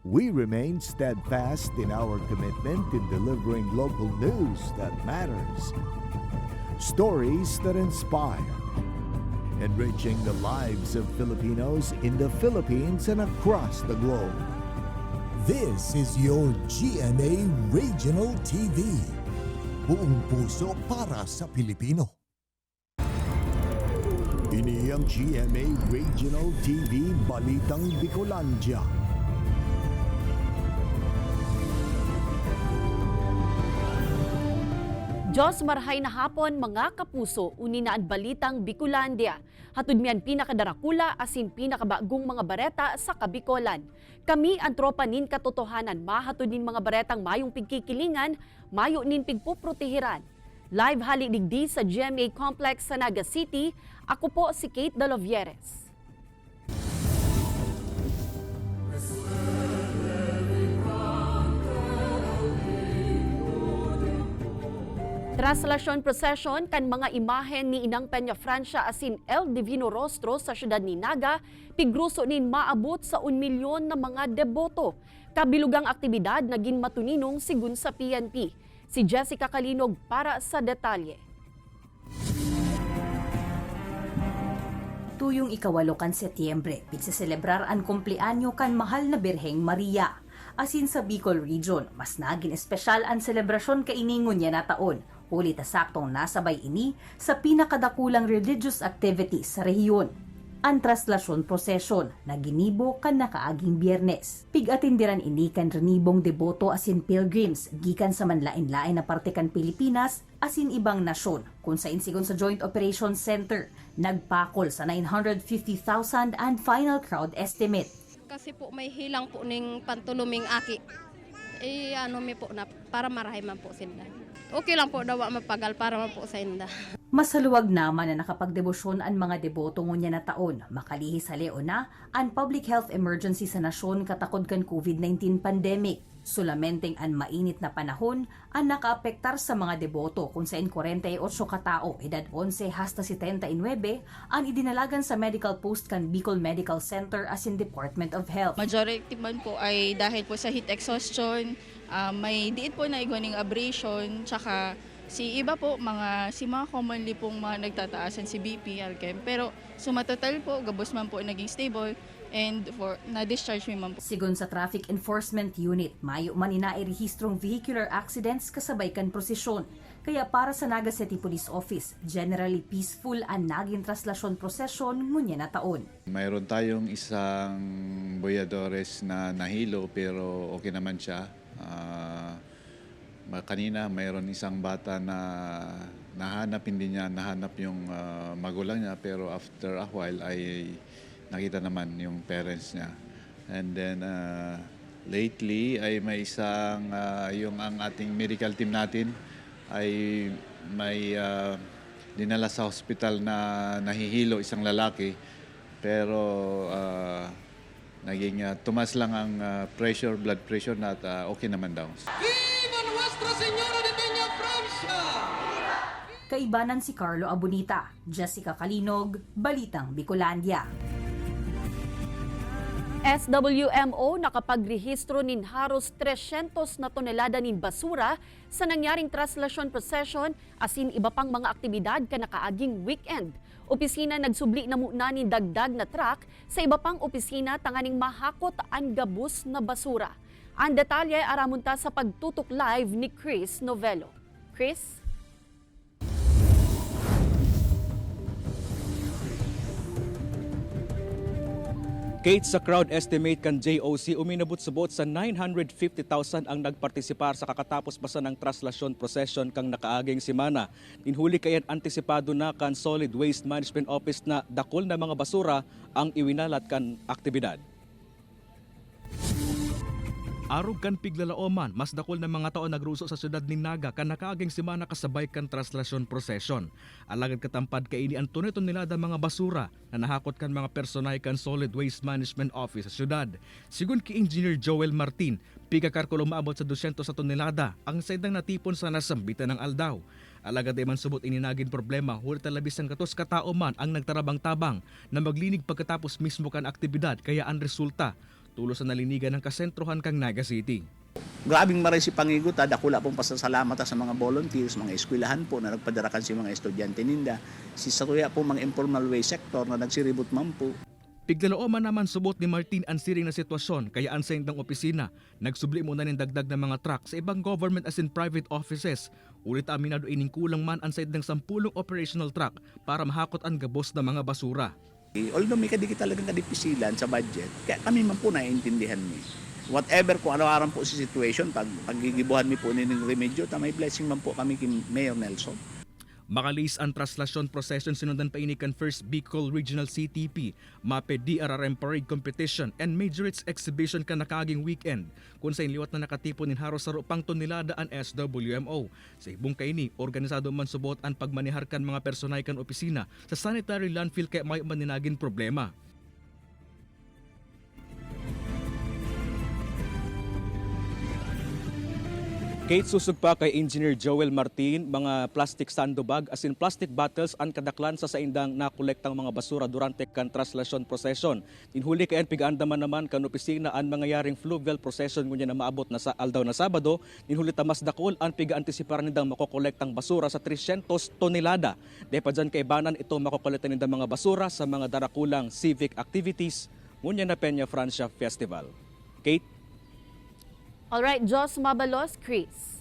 we remain steadfast in our commitment in delivering local news that matters. Stories that inspire. Enriching the lives of Filipinos in the Philippines and across the globe. This is your GMA Regional TV. Buong puso para sa Pilipino. Ini ang GMA Regional TV Balitang Bicolandia. Diyos marhay na hapon mga kapuso, uninaan balitang Bicolandia. Hatod miyan pinakadarakula asin pinakabagong mga bareta sa Kabikolan. Kami ang tropa nin katotohanan, mahatod nin mga baretang mayong pigkikilingan, mayo nin pigpuprotehiran. Live hali digdi sa GMA Complex sa Naga City, ako po si Kate Dalovieres. Traslasyon procession kan mga imahen ni Inang Peña Francia asin El Divino Rostro sa syudad ni Naga, pigruso nin maabot sa 1 milyon na mga deboto. Kabilugang aktibidad naging matuninong sigun sa PNP. Si Jessica Kalinog para sa detalye. Tuyong ikawalo kan Setyembre, pigsiselebrar ang kumpleanyo kan mahal na Birheng Maria. Asin sa Bicol Region, mas naging espesyal ang selebrasyon kainingon niya na taon. Huli ta saktong nasabay ini sa pinakadakulang religious activities sa rehiyon. Ang traslasyon prosesyon na ginibo kan nakaaging Biyernes. Pigatindiran ini kan renibong deboto asin pilgrims gikan sa manlain-lain na parte kan Pilipinas asin ibang nasyon kung sa insigon sa Joint Operations Center. Nagpakol sa 950,000 and final crowd estimate. Kasi po may hilang po ning pantuluming aki. Mi po na para marahay man po sila. Okay lang po daw mapagal para man po sa inda. Masaluwag naman na nakapagdebosyon ang mga deboto ngunya na taon. Makalihi sa leona ang public health emergency sa nasyon katakod kan COVID-19 pandemic. Sulamenteng ang mainit na panahon ang nakaapektar sa mga deboto kung saan 48 katao, edad 11 hasta 79 ang idinalagan sa medical post kan Bicol Medical Center as in Department of Health. Majority man po ay dahil po sa heat exhaustion, may diit po na iguaning abrasion, tsaka si mga commonly pong mga nagtataasan si BP, Alchem. Pero sumatotal po, gabos man po naging stable and for na-discharge man po. Sigon sa Traffic Enforcement Unit, mayo man rehistrong vehicular accidents kasabay kan prosesyon. Kaya para sa Naga City Police Office, generally peaceful ang naging traslasyon prosesyon ngunya na taon. Mayroon tayong isang boyadores na nahilo pero okay naman siya. Kanina mayroon isang bata na nahanap yung magulang niya pero after a while ay nakita naman yung parents niya. And then lately ay may isang ang ating medical team natin ay may dinala sa hospital na nahihilo isang lalaki pero naging tumas lang ang blood pressure na at okay naman daw. Viva Nuestra Señora de Peña Francia! Kaibanan si Carlo Abunita, Jessica Kalinog, Balitang Bicolandia. SWMO nakapagrehistro nin haros 300 na tonelada nin basura sa nangyaring traslasyon procession asin iba pang mga aktibidad ka nakaaging weekend. Opisina nagsubli na muna nin dagdag na truck sa iba pang opisina tanganing mahakot ang gabus na basura. Ang detalye aramunta sa pagtutok live ni Chris Novello. Chris? Kate, sa crowd estimate kan JOC, uminabot subot sa 950,000 ang nagpartisipar sa kakatapos basa ng traslasyon procession kang nakaaging simana. Tinhuli kayan antisipado na kan Solid Waste Management Office na dakol na mga basura ang iwinalat kan aktibidad. Arog kan piglalaoman, mas dakol na mga tao nagruso sa syudad ni Naga kan nakaaging simana kasabay kan traslasyon procession. Alagad katampad kaini ang tunay-tonelada mga basura na nahakot kan mga personay kan Solid Waste Management Office sa syudad. Sigun ki Engineer Joel Martin, pigkakarkulo maabot sa 200 sa tonelada ang saydang natipon sa nasambitan ng aldaw. Alagad ay man subot ininagin problema, huli talabis ang katos katao man ang nagtarabang-tabang na maglinig pagkatapos mismo kan aktibidad kaya ang resulta tulos sa nalinigan ng kasentrohan kang Naga City. Grabing maray si Pangigot, dakula pong pasasalamat sa mga volunteers, mga eskwelahan po na nagpadarakan si mga estudyante ninda. Si Satuya po mga informal way sector na nagsiribot man po. Piglalooman naman subot ni Martin ang siring na sitwasyon kaya ansa indang opisina. Nagsubli muna ng dagdag ng mga truck sa ibang government as in private offices. Ulit aminado ining kulang man ang side ng 10 operational truck para mahakot ang gabos ng mga basura. Although may kadikit talagang kadipisilan sa budget, kaya kami man po naiintindihan mi. Whatever kung ano-aran po si situation, paggigibuhan mi po nining remedyo, may blessing man po kami kay Mayor Nelson. Makalis ang traslasyon procession sinundan pa ini kan First Bicol Regional CTP, MAPE DRRM Parade Competition and Majorates Exhibition kan nakaging weekend kung sa inliwat na nakatipon nin haros sa rupang tonelada ang SWMO. Sa ibong kaini, organisado man subot ang pagmanihar kan mga personay kan opisina sa sanitary landfill kaya may maninagin problema. Kate susug pa kay Engineer Joel Martin, mga plastic sandbag as in plastic bottles ang kadaklan sa indang nakolektang mga basura durante kan traslasyon procession. Tinhuli kay pigandaman naman kan opisina ang mangyayaring fluvial procession ngunya na maabot na sa aldaw na Sabado. Tinhuli tamas dakol ang pigaantisipar nindang makokolektang basura sa 300 tonelada. Depa dyan kay banan ito makokolekta nindang mga basura sa mga darakulang civic activities ngunya na Peña Francia Festival. Kate? Alright, Jos Mabalos, Chris.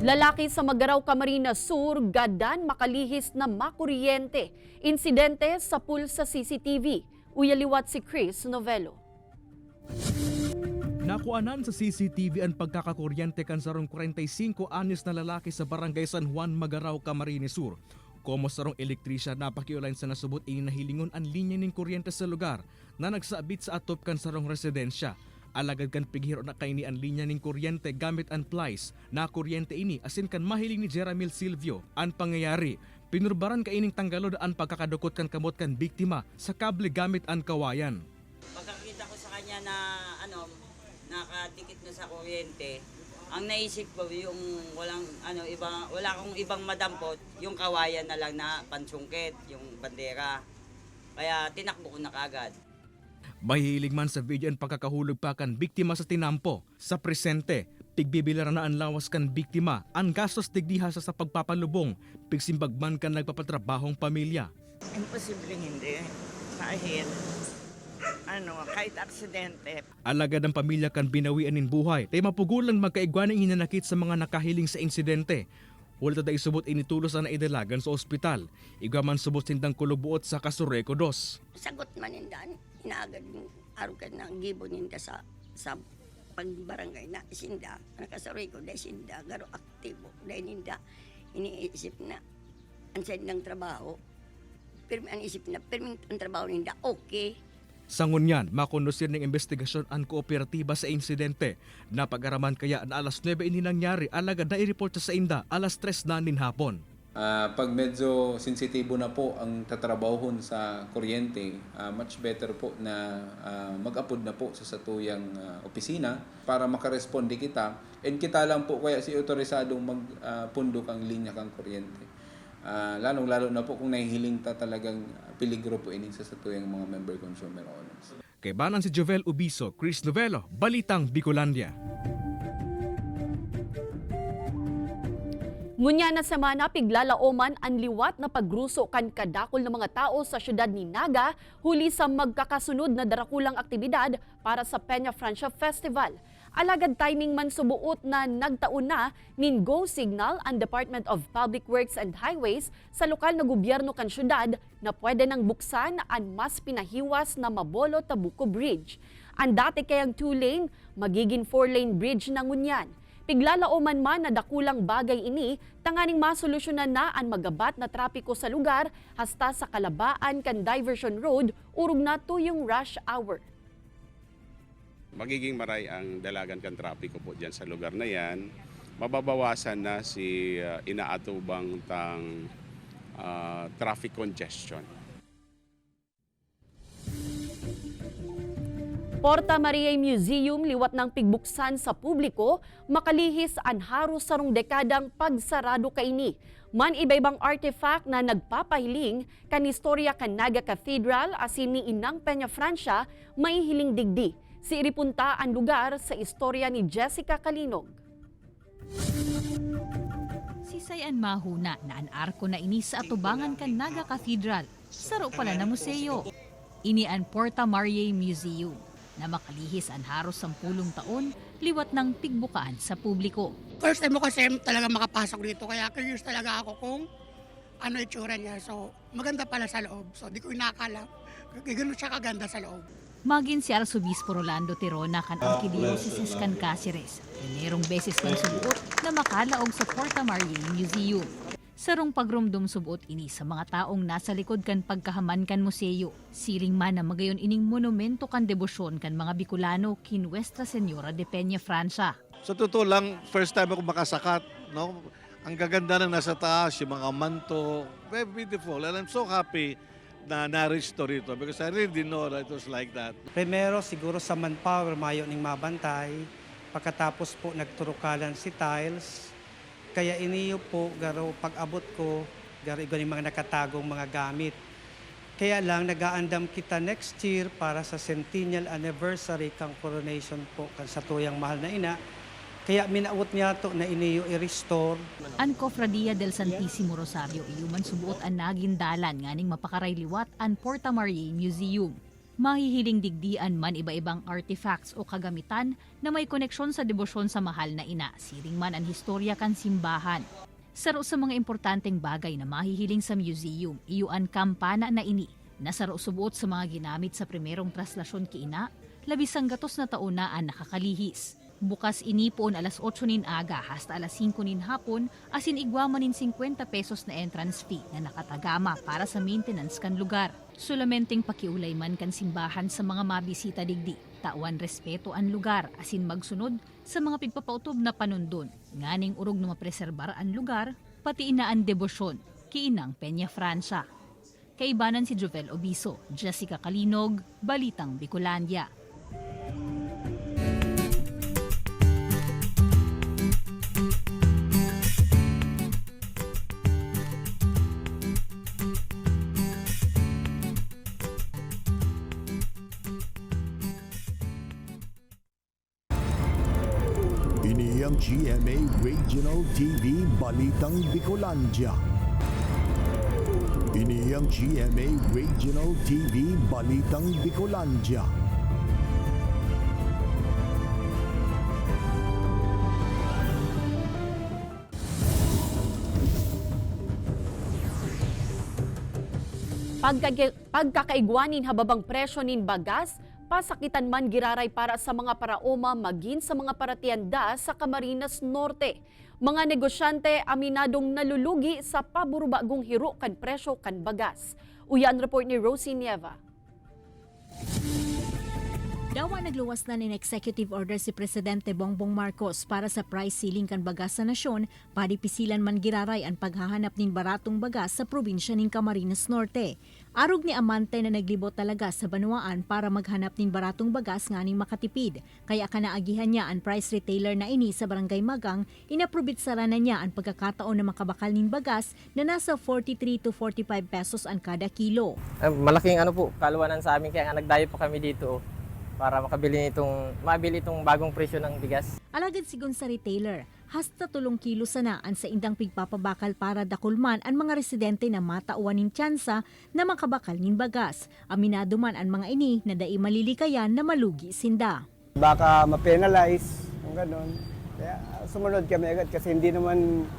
Lalaki sa Magaraw, Camarines Sur, gadan makalihis na makuryente. Insidente sa pool sa CCTV. Uyaliwat si Chris Novelo. Nakuanan sa CCTV ang pagkakakuryente kan sarong 45 anyos na lalaki sa barangay San Juan, Magaraw, Camarines Sur. Komo sarong elektrisya napakiulain sa nasubot inahilingon ang linya ng kuryente sa lugar na nagsabit sa atop kan sarong residensya. Alagad kan pighiro na kaini ang linya ng kuryente gamit ang plies na kuryente ini asin kan mahiling ni Jeramil Silvio. Ang pangyayari, pinurbaran kaining tanggalod ang pagkakadukot kan kamot kan biktima sa kable gamit ang kawayan. Pagkakita ko sa kanya na nakadikit na sa kuryente, ang naisip ko yung wala akong ibang madampot, yung kawayan na lang na pansungkit, yung bandera. Kaya tinakbo ko na kagad. Mahilig man sa video ang pagkakahulog pa kan biktima sa tinampo. Sa presente, pigbibilara na ang lawas kan biktima, ang gastos tigdiha sa pagpapalubong, pigsimbagman kan nagpapatrabahong pamilya. Imposibleng hindi. Kahit kahit aksidente. Alagad ang pamilya kan binawian nin buhay, tay mapugulang magkaigwanang hinanakit sa mga nakahiling sa insidente. Wala tada isubot initulos ang naidalagan sa ospital. Igwa man subot sindang kulubuot sa Kasureco 2. Sagot man nindan, inaagad arugan na gibo ninda sa pagbarangay na isinda. Nakasarureco dahil sinda, garo aktibo dahil ninda iniisip na ang side ng trabaho. Pero ang isip na, pero ang trabaho ninda, okay. Sa ngunyan, makonusir ng investigasyon ang kooperatiba sa insidente. Napag-araman kaya na alas 9 ini nangyari, alagad na i-report sa inda alas 3 na nin hapon. Pag medyo sensitibo na po ang tatrabahon sa kuryente, much better po na mag-upload na po sa satuyang opisina para makaresponde kita. And kita lang po kaya si otorisadong magpundok ang linya kang kuryente. Lalong-lalo na po kung nahihiling talagang peligro po ini sa satuyang mga member consumer owners. Kay banan si Jovel Ubiso, Chris Novelo, Balitang Bicolandia. Ngunya na semana piglalaoman ang liwat na pagruso kan kadakol ng mga tao sa syudad ni Naga huli sa magkakasunod na darakulang aktibidad para sa Peña Francia Festival. Alagad timing man subuot na nagtaon na nin go signal ang Department of Public Works and Highways sa lokal na gobyerno kan syudad na pwede nang buksan ang mas pinahiwas na Mabolo Tabuco Bridge. Ang dati kayang 2-lane, magiging 4-lane bridge na ngunyan. Piglalaoman man na dakulang bagay ini, tanganing masolusyonan na ang magabat na trapiko sa lugar hasta sa Kalabaan kan Diversion Road, urog na tuyong rush hour. Magiging maray ang dalagan kan trapiko po dyan sa lugar na yan. Mababawasan na si inaatubang tang traffic congestion. Porta Maria Museum liwat ng pigbuksan sa publiko, makalihis ang haros sarong dekadang pagsarado kaini. Man iba-ibang artifact na nagpapahiling kan istorya kan Naga Cathedral asin ni Inang Peña Francia may hiling digdi. Si iripunta ang lugar sa istorya ni Jessica Kalinog. Sisayan mahuna na ang arko na ini sa atubangan kan Naga Cathedral, saro pala na museo. Ini ang Porta Maria Museum na makalihis ang haros 10 taon liwat ng pigbukaan sa publiko. First time mo kasi talaga makapasok dito, kaya curious talaga ako kung ano itsura niya. So maganda pala sa loob, so di ko inakala gano'n siya kaganda sa loob. Maging si Arsobispo Rolando Tirona kan Arkidiocese kan Cáceres, primerong beses ng subuot na makalaog sa Porta Maria Museum. Sarong pagrumdum subuot ini sa mga taong nasa likod kan pagkahaman kan museo. Siring man na magayon ining monumento kan debosyon kan mga Bicolano kin Nuestra Señora de Peña Francia. Sa totoo lang, first time ako makasakat, no? Ang gaganda ng nasa taas, yung mga manto, very beautiful. And I'm so happy na na-restore ito because I really didn't know that it was like that. Primero, siguro sa manpower, mayo ning mabantay. Pagkatapos po, nagturukalan si tiles. Kaya iniyo po, garo pag-abot ko, garo yung mga nakatagong mga gamit. Kaya lang, nag-aandam kita next year para sa centennial anniversary kang coronation po kan sa tuyang mahal na ina. Kaya minaawat niya to na iniyo i-restore. An Cofradia del Santissimo Rosario iyuman subuot an nagindalan nganing mapakaray liwat an Porta Maria Museum. Mahihiling digdian man iba-ibang artifacts o kagamitan na may koneksyon sa debosyon sa mahal na ina, siring man ang historya kan simbahan. Saro sa mga importanteng bagay na mahihiling sa museum, iyo ang kampana na ini, na saro subuot sa mga ginamit sa primerong traslasyon ki ina, labis ang gatos na taon na ang nakakalihis. Bukas ini poon alas 8 nin aga hasta alas 5 nin hapon, asin igwaman nin 50 pesos na entrance fee na nakatagama para sa maintenance kan lugar. Sulamenteng pakiulay man kan simbahan sa mga mabisita digdi, tawan respeto ang lugar asin magsunod sa mga pigpapautob na panundon, nganing urog na mapreserbar ang lugar, pati inaan debosyon, ki Inang Peña Francia. Kaibanan si Jovel Obiso, Jessica Kalinog, Balitang Bicolandia. Ini ang GMA Regional TV Balitang Bicolandia. Ini ang GMA Regional TV Balitang Bicolandia. Pagkakaigwanin hababang presyo nin bagas, pasakitan man giraray para sa mga paraoma magin sa mga paratianda sa Camarines Norte. Mga negosyante aminadong nalulugi sa paburubagong hiro kan presyo kan bagas. Uyan report ni Rosie Nieva. Dawa nagluwas na ng executive order si Presidente Bongbong Marcos para sa price ceiling kan bagas sa nasyon, padipisilan man giraray ang paghahanap nin baratong bagas sa probinsya nin Camarines Norte. Arog ni Amante na naglibot talaga sa Banuaan para maghanap nin baratong bagas nganing makatipid. Kaya kanaagihan niya ang price retailer na ini sa Barangay Magang, inaprobit sara na niya ang pagkakataon na makabakal nin bagas na nasa 43 to 45 pesos ang kada kilo. Malaking kaluwanan sa amin kaya nagdayo po kami dito para mabili itong bagong presyo ng bigas. Alagad sigon sa retailer, hasta 3 kilo sanaan sa indang pigpapabakal para dakulman ang mga residente na matauan nin tsansa na makabakal nin bagas. Aminado man ang mga ini na dai malilikayan na malugi sinda. Baka ma-penalize, kung gano'n. Kaya sumunod kami agad kasi hindi naman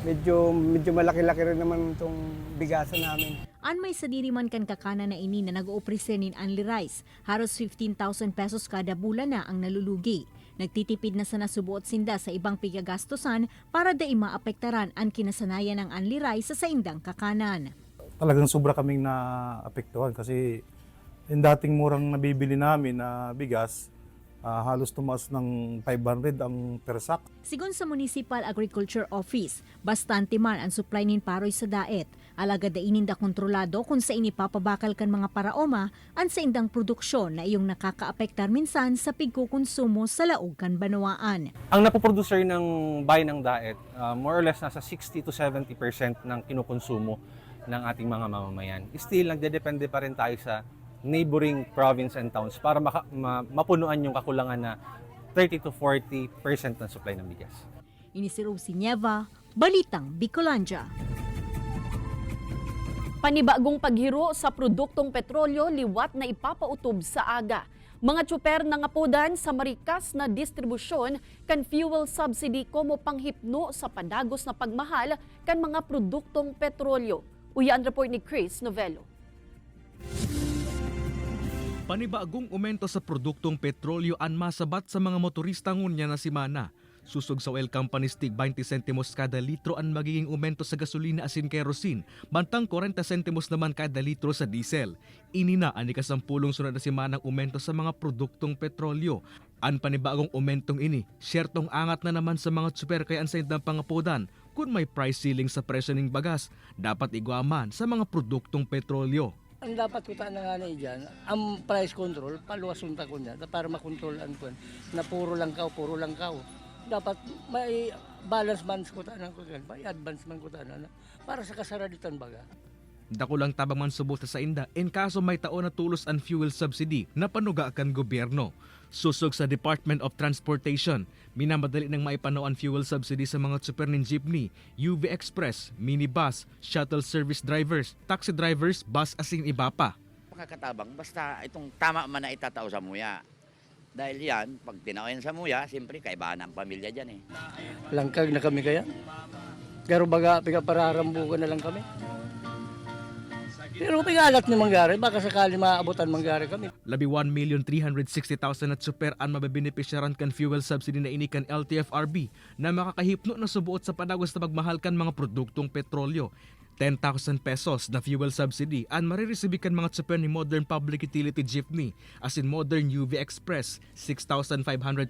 medyo malaki-laki rin naman itong bigasan namin. An may sadiri man kan kakana na ini na nag-uopresyon nin Anli Rice, haros 15,000 pesos kada bulan na ang nalulugi. Nagtitipid na sa nasubuot sinda sa ibang pigagastosan para dai maapektaran ang kinasanayan ng Anli Rice sa indang kakanan. Talagang sobra kaming naapektuhan kasi yung dating murang nabibili namin na bigas, halos tumaas ng 500 ang per sack. Sigon sa Municipal Agriculture Office, bastante man ang supply nin paroy sa daet. Alagad da ininda kontrolado kung sa inipapabakal kan mga paraoma ang sa indang produksyon na iyong nakakaapektar minsan sa pigkukonsumo sa laog kan banwaan. Ang napoproducer ng bayan ng daet, more or less nasa 60 to 70% ng kinukonsumo ng ating mga mamamayan. Still, nagdedepende pa rin tayo sa neighboring province and towns para mapunuan yung kakulangan na 30 to 40% ng supply ng bigas. Ini si Rosie Nieva, Balitang Bicolandia. Panibagong paghiro sa produktong petrolyo liwat na ipapautob sa aga. Mga tsuper nangapodan sa marikas na distribusyon kan fuel subsidy komo panghipno sa padagos na pagmahal kan mga produktong petrolyo. Uyan report ni Chris Novello. Panibagong umento sa produktong petrolyo ang masabat sa mga motorista ngunya na simana. Susog sa oil companies tig 20 sentimos kada litro ang magiging umento sa gasolina asin kerosene, bantang 40 sentimos naman kada litro sa diesel. Inina ani kasampulong sunod na simanang umento sa mga produktong petrolyo. Ang panibagong umentong ini, syertong angat na naman sa mga tsuper kaya ang sa indang pangapodan kung may price ceiling sa presyo ng bagas, dapat igwaman sa mga produktong petrolyo. Ang dapat kita na nga na dyan, ang price control, paluwasun ta ko niya para makontrol ang kuwan na puro lang kao. Dapat may balance man ko ta ko may advance man ko ta na para sa kasaraditan baga. Dako lang tabang man subot sa inda in kaso may taon na tulos ang fuel subsidy na panuga kan gobyerno. Susog sa Department of Transportation, minamadali ng maipanaw ang fuel subsidy sa mga tsuper ng jeepney, UV Express, minibus, shuttle service drivers, taxi drivers, bus asin iba pa. Makakatabang basta itong tama man na itatao sa muya. Dahil yan, pag tinawayan sa muya, siyempre kaibahan ang pamilya dyan eh. Langkag na kami kaya? Pero baga, pararambukan na lang kami. Pero pingalat ni manggari, baka sakali maabutan manggari kami. Labi 1,360,000 at super ang mabebenepisyaran kan fuel subsidy na inikan LTFRB na makakahipno na subuot sa padagos na magmahal kan mga produktong petrolyo. 10,000 pesos na fuel subsidy ang mariresibikan mga tsuper ni Modern Public Utility Jeepney as in Modern UV Express, 6,500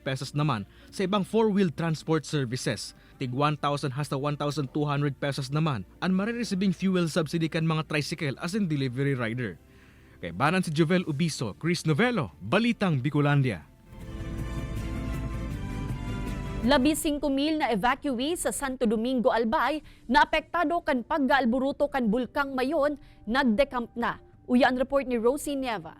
pesos naman sa ibang 4-wheel transport services. Tig 1,000 hasta 1,200 pesos naman ang mariresibing fuel subsidy kan mga tricycle as in delivery rider. Kay banan si Jovel Ubiso, Chris Novello, Balitang Bicolandia. 15,000 na evacuee sa Santo Domingo, Albay na apektado kan paggalburuto kan Bulkang Mayon nagdecamp na. Uyan report ni Rosie Nieva.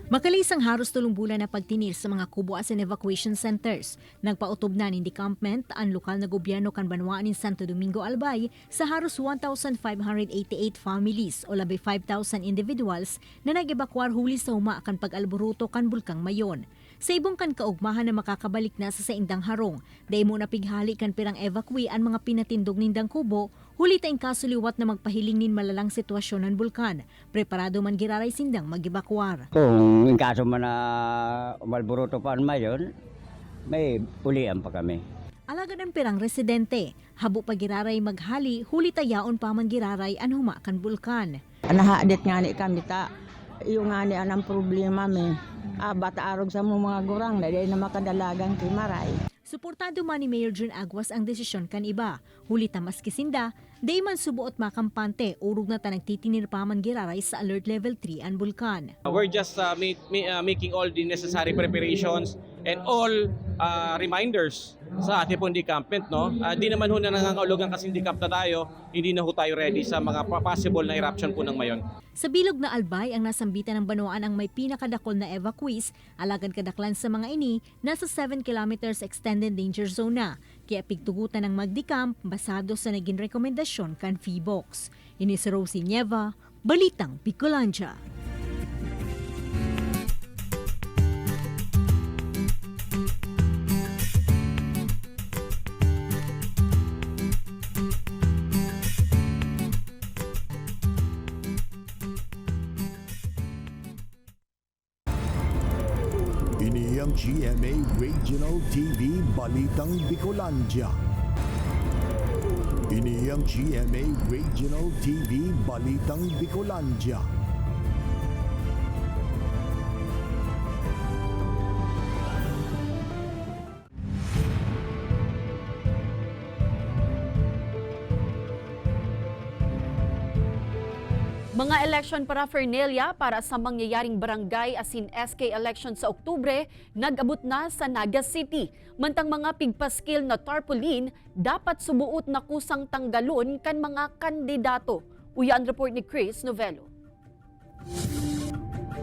Makalisang haros 3 bulan na pagtinir sa mga kubo as in evacuation centers. Nagpautob na ng decampment ang lokal na gobyerno kan banwaan in Santo Domingo, Albay sa haros 1,588 families o labi 5,000 individuals na nag-evacuar huli sa huma kan pag-alburuto kan Bulkang Mayon. Sa ibong kan kaugmahan na makakabalik na sa saindang harong, dahil mo napighali kan pirang evacuee ang mga pinatindog nindang kubo, huli tayong kasuliwat na magpahiling nin malalang sitwasyon ng bulkan. Preparado man giraray sindang mag-evacuar. Kung in kaso man na umalburuto pa mayon, may ulian pa kami. Alagad ang pirang residente, habo pa giraray maghali, huli tayaon pa man giraray ang huma kan bulkan. Nahadit nga ni kami ta, yung nga ni anang problema mi. Bata arog sa mga gurang na na makadalagang timaray. Suportado man ni Mayor Jun Aguas ang desisyon kan iba. Huli tamas kisinda, day man subuot makampante, urog na tanang titinir pa man giraray sa Alert Level 3 ang bulkan. We're just making all the necessary preparations and all reminders sa ating pong decampment. No? Di naman ho na nangangahulugan kasi decamp na tayo, hindi na ho tayo ready sa mga possible na eruption po ng Mayon. Sa bilog na Albay ang nasambitan ng banwaan ang may pinakadakol na evacuees, alagad kadaklan sa mga ini, nasa 7 kilometers extended danger zone na. Kaya pigtugutan ng magdecamp, basado sa naging rekomendasyon kan FIBOX. Ini si Rosie Nieva, Balitang Bicolandia. Ini ang GMA Regional TV Balitang Bicolandia. Ini ang GMA Regional TV Balitang Bicolandia. Mga election paraphernalia para sa mangyayaring barangay asin SK election sa Oktubre nag-abot na sa Naga City. Mantang mga pigpaskil na tarpaulin dapat subuot na kusang tanggalon kan mga kandidato. Uyan report ni Chris Novello.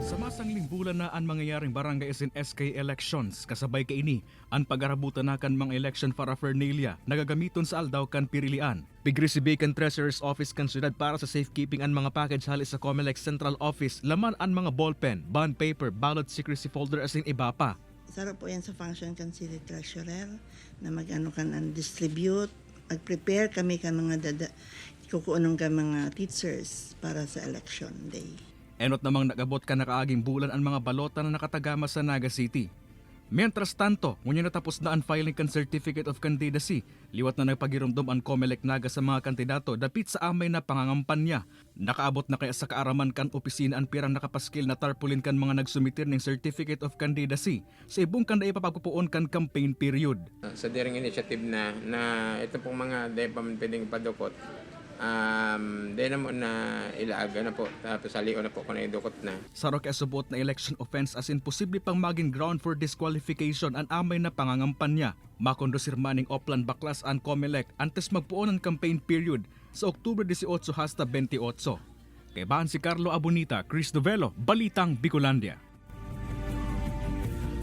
Sa masangling bulan na ang mangyayaring barangay asin SK elections, kasabay kaini ang pag-arabutan na kan mga election paraphernalia nagagamiton sa aldaw kan pirilian. Pigresibe kan Treasurer's Office kan syudad para sa safekeeping ang mga package halis sa COMELEC Central Office, laman ang mga ballpen, bond paper, ballot secrecy folder asin iba pa. Sarap po yan sa function kan City Treasurer na mag-ano kan and distribute, mag-prepare kami kan mga kukuunong ka mga teachers para sa election day. Enot namang nagabot ka nakaaging bulan ang mga balota na nakatagama sa Naga City. Mientras tanto, ngunyan natapos na ang filing kan Certificate of Candidacy, liwat na nagpagirumdum ang COMELEC Naga sa mga kandidato dapit sa amay na pangangampanya. Nakaabot na kaya sa kaaraman kan opisina ang pirang nakapaskil na tarpaulin kan mga nagsumitir ng Certificate of Candidacy sa ibong kanda ipapagpupuon kan campaign period. Sa daring initiative na ito pong mga di pa man pwedeng padukot, di naman na ilaaga na po, tapos saliw na po kung naidukot na. Sarok asubot na election offense as in posible pang maging ground for disqualification ang amay na pangangampanya. Makondosir maning Oplan Baklas ang COMELEC antes magpuon ang campaign period sa Oktubre 18 hasta 28. Kay Bahan si Carlo Abonita, Chris Novello, Balitang Bicolandia.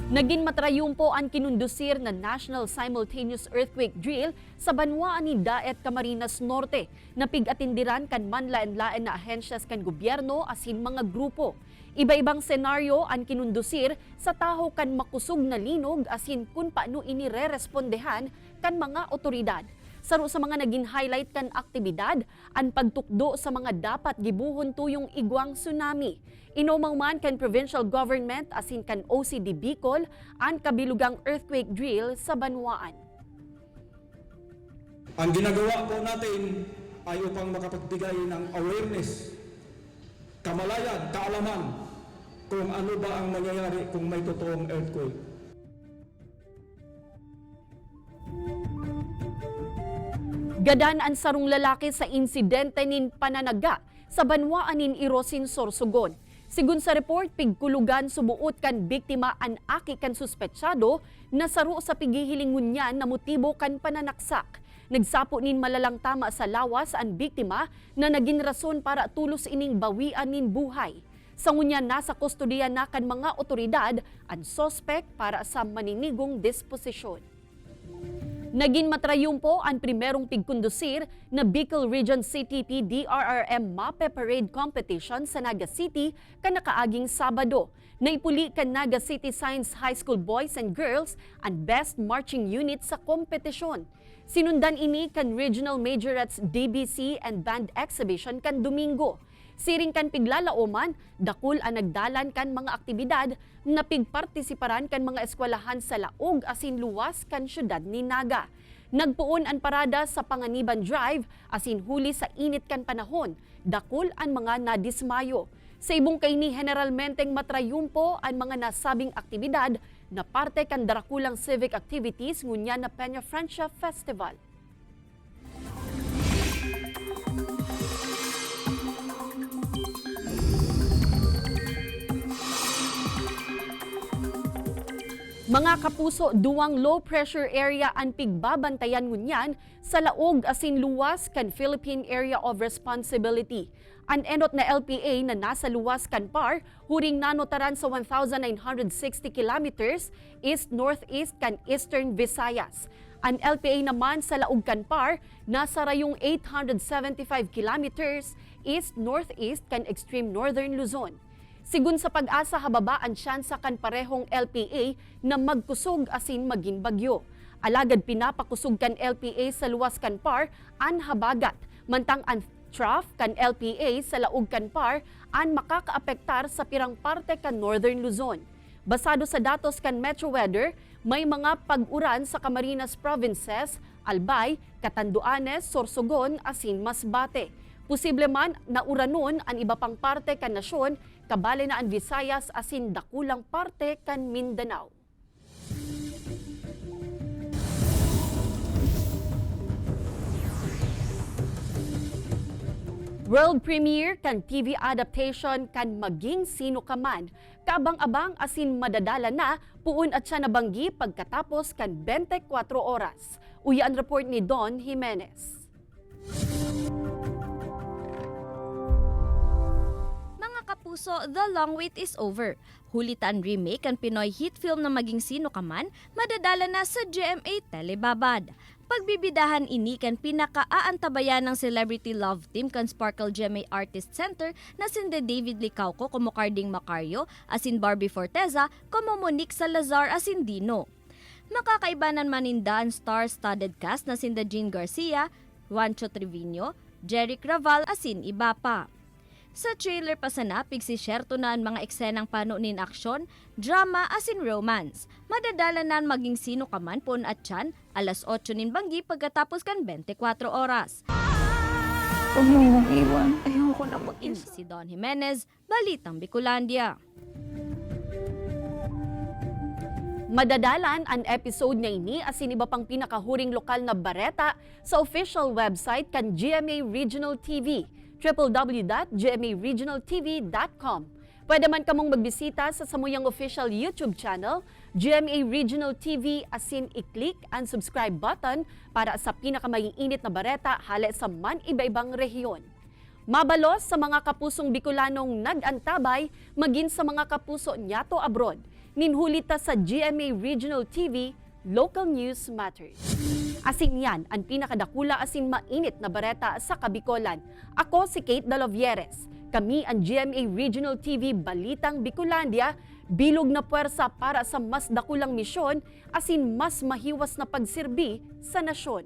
Naging matrayumpo ang kinundusir na National Simultaneous Earthquake Drill sa banwaan ni Daet Camarines Norte na pig-atindiran kan manlaen-laen na ahensyas kan gobyerno asin mga grupo. Iba-ibang senaryo ang kinundusir sa taho kan makusog na linog asin kung paano ini re-respondehan kan mga otoridad. Saro sa mga naging highlight kan aktibidad, ang pagtukdo sa mga dapat gibuhon tuyong igwang tsunami. Inomang man kan provincial government asin kan OCD Bicol ang kabilugang earthquake drill sa banwaan. Ang ginagawa po natin ay upang makapagbigay ng awareness, kamalayan, kaalaman kung ano ba ang mangyayari kung may totoong earthquake. Gadan ang sarong lalaki sa insidente nin pananaga sa banwaan nin Irosin, Sorsogon. Sigun sa report, pigkulugan subuot kan biktima ang aki kan suspetsyado na saro sa pigihilingon niya na motibo kan pananaksak. Nagsapo nin malalang tama sa lawas ang biktima na naging rason para tulos ining bawian nin buhay. Sa ngunyan nasa kustodiya na kan mga otoridad ang sospek para sa maninigong disposisyon. Naging matrayumpo ang primerong pigkondusir na Bicol Region CTP DRRM MAPE Parade Competition sa Naga City kanakaaging Sabado. Naipuli kan Naga City Science High School Boys and Girls ang Best Marching Unit sa kompetisyon. Sinundan ini kan Regional Majorettes DBC and Band Exhibition kan Domingo. Siring kan piglalaoman, dakul ang nagdalan kan mga aktibidad na pigpartisiparan kan mga eskwelahan sa laog asin luwas kan syudad ni Naga. Nagpuon ang parada sa Panganiban Drive asin huli sa init kan panahon, dakul ang mga nadismayo. Sa ibong kaini generalmenteng matrayumpo ang mga nasabing aktibidad na parte kan darakulang civic activities ngunya na Peña Francia Festival. Mga kapuso, duwang low pressure area ang pigbabantayan ngunyan sa laog asin luwas kan Philippine Area of Responsibility. Ang enot na LPA na nasa luwas kan PAR, huring nanotaran sa 1,960 kilometers east-northeast kan Eastern Visayas. Ang LPA naman sa laog kan PAR, nasa rayong 875 kilometers east-northeast kan extreme northern Luzon. Sigun sa pag-asa hababa ang tsansa kan parehong LPA na magkusog asin maging bagyo. Alagad pinapakusog kan LPA sa luwas kan PAR an habagat, mantang ang trough kan LPA sa laog kan PAR an makakaapektar sa pirang parte kan Northern Luzon. Basado sa datos kan Metro Weather, may mga pag-uran sa Camarines Provinces, Albay, Catanduanes, Sorsogon asin Masbate. Posible man na uranon ang iba pang parte kan nasyon, kabale na ang Visayas asin dakulang parte kan Mindanao. World premiere kan TV adaptation kan Maging Sino Ka Man. Kabang-abang asin madadala na puun at siya nabanggi pagkatapos kan 24 oras. Uya ang report ni Don Jimenez. Mga kapuso, the long wait is over. Hulitan remake ang Pinoy hit film na Maging Sino Ka Man, madadala na sa GMA Telebabad. Pagbibidahan ini kan pinaka-aantabayan ng celebrity love team kan Sparkle GMA Artist Center na sinde David Licauco como Carding Macario, asin Barbie Forteza, como Monique Salazar asin Dino. Makakaibanan maninda ang star-studded cast na sinda Jean Garcia, Juancho Trevino, Jeric Raval asin iba pa. Sa trailer pa sanapig si Sherto na ang mga eksenang panunin aksyon, drama asin romance. Madadala na Maging Sino Ka Man pun at tiyan, alas 8 nin banggi pagkatapos kan 24 oras. Huwag mo nang iwan. Ayoko na mag-isa. Si Don Jimenez, Balitang Bicolandia. Madadalan ang episode na ini asin iba pang pinakahuring lokal na bareta sa official website kan GMA Regional TV, www.gmaregionaltv.com. Pwede man kamong magbisita sa samuyang official YouTube channel, GMA Regional TV, asin i-click ang subscribe button para sa pinakamaiinit na bareta hale sa man iba-ibang rehiyon. Mabalos sa mga kapusong Bicolanong nag-antabay, maging sa mga kapuso nyato abroad. Ninhulita sa GMA Regional TV, Local News Matters. Asin yan ang pinakadakula asin mainit na bareta sa Kabikolan. Ako si Kate Dalovieres. Kami ang GMA Regional TV Balitang Bicolandia, bilog na puwersa para sa mas dakulang misyon asin mas mahiwas na pagsirbi sa nasyon.